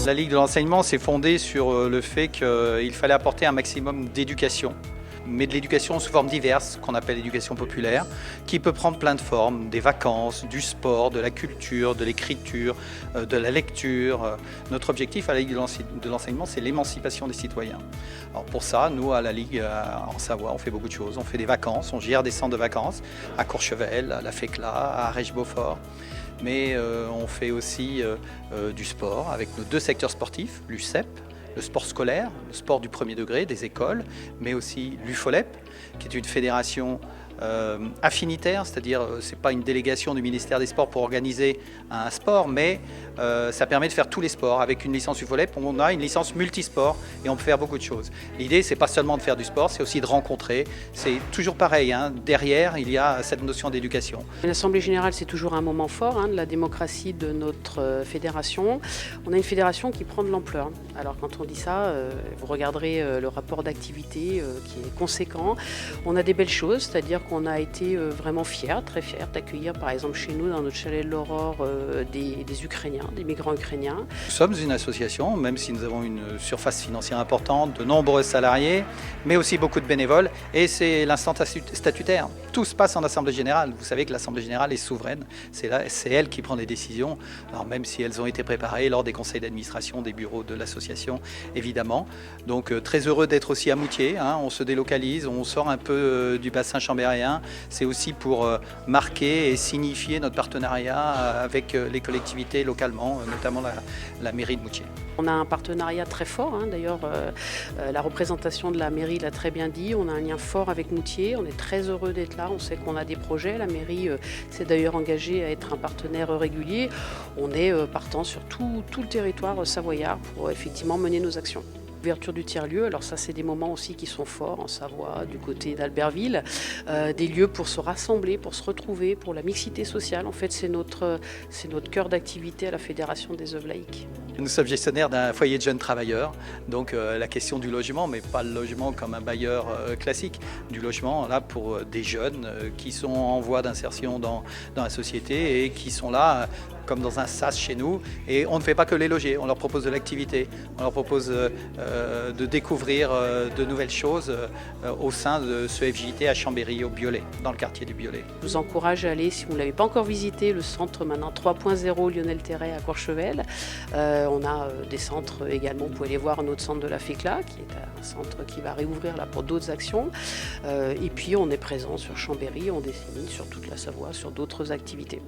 La Ligue de l'enseignement s'est fondée sur le fait qu'il fallait apporter un maximum d'éducation, mais de l'éducation sous formes diverses, qu'on appelle l'éducation populaire, qui peut prendre plein de formes, des vacances, du sport, de la culture, de l'écriture, de la lecture. Notre objectif à la Ligue de l'enseignement, c'est l'émancipation des citoyens. Alors pour ça, nous, à la Ligue en Savoie, on fait beaucoup de choses. On fait des vacances, on gère des centres de vacances à Courchevel, à la Fécla, à Arèche-Beaufort. Mais on fait aussi du sport avec nos 2 secteurs sportifs, l'USEP, le sport scolaire, le sport du premier degré des écoles, mais aussi l'UFOLEP, qui est une fédération affinitaire, c'est-à-dire c'est pas une délégation du ministère des Sports pour organiser un sport, mais ça permet de faire tous les sports. Avec une licence UFOLEP, on a une licence multisport et on peut faire beaucoup de choses. L'idée, c'est pas seulement de faire du sport, c'est aussi de rencontrer. C'est toujours pareil, hein. Derrière, il y a cette notion d'éducation. L'Assemblée générale, c'est toujours un moment fort de la démocratie de notre fédération. On a une fédération qui prend de l'ampleur. Alors quand on dit ça, vous regarderez le rapport d'activité qui est conséquent. On a des belles choses, c'est-à-dire qu'on a été vraiment fiers, très fiers d'accueillir par exemple chez nous dans notre chalet de l'Aurore des Ukrainiens, des migrants ukrainiens. Nous sommes une association, même si nous avons une surface financière importante, de nombreux salariés, mais aussi beaucoup de bénévoles, et c'est l'instance statutaire. Tout se passe en Assemblée générale. Vous savez que l'Assemblée générale est souveraine, c'est elle qui prend les décisions, alors même si elles ont été préparées lors des conseils d'administration, des bureaux de l'association, évidemment. Donc très heureux d'être aussi à Moutier, hein. On se délocalise, on sort un peu du bassin chambérien. C'est aussi pour marquer et signifier notre partenariat avec les collectivités localement, notamment la mairie de Moutier. On a un partenariat très fort, d'ailleurs la représentation de la mairie l'a très bien dit, on a un lien fort avec Moutier, on est très heureux d'être là, on sait qu'on a des projets, la mairie s'est d'ailleurs engagée à être un partenaire régulier, on est partant sur tout le territoire savoyard pour effectivement mener nos actions. L'ouverture du tiers-lieu, alors ça c'est des moments aussi qui sont forts en Savoie, du côté d'Albertville, des lieux pour se rassembler, pour se retrouver, pour la mixité sociale. En fait c'est notre cœur d'activité à la Fédération des œuvres laïques. Nous sommes gestionnaires d'un foyer de jeunes travailleurs, donc la question du logement, mais pas le logement comme un bailleur classique, du logement là pour des jeunes qui sont en voie d'insertion dans la société et qui sont là comme dans un sas chez nous, et on ne fait pas que les loger, on leur propose de l'activité, on leur propose de découvrir de nouvelles choses au sein de ce FJT à Chambéry, au Biolay, dans le quartier du Biolay. Je vous encourage à aller, si vous ne l'avez pas encore visité, le centre maintenant 3.0 Lionel Terray à Courchevel. On a des centres également, vous pouvez aller voir notre centre de la Fécla, qui est un centre qui va réouvrir là pour d'autres actions. Et puis on est présent sur Chambéry, on dissémine sur toute la Savoie, sur d'autres activités.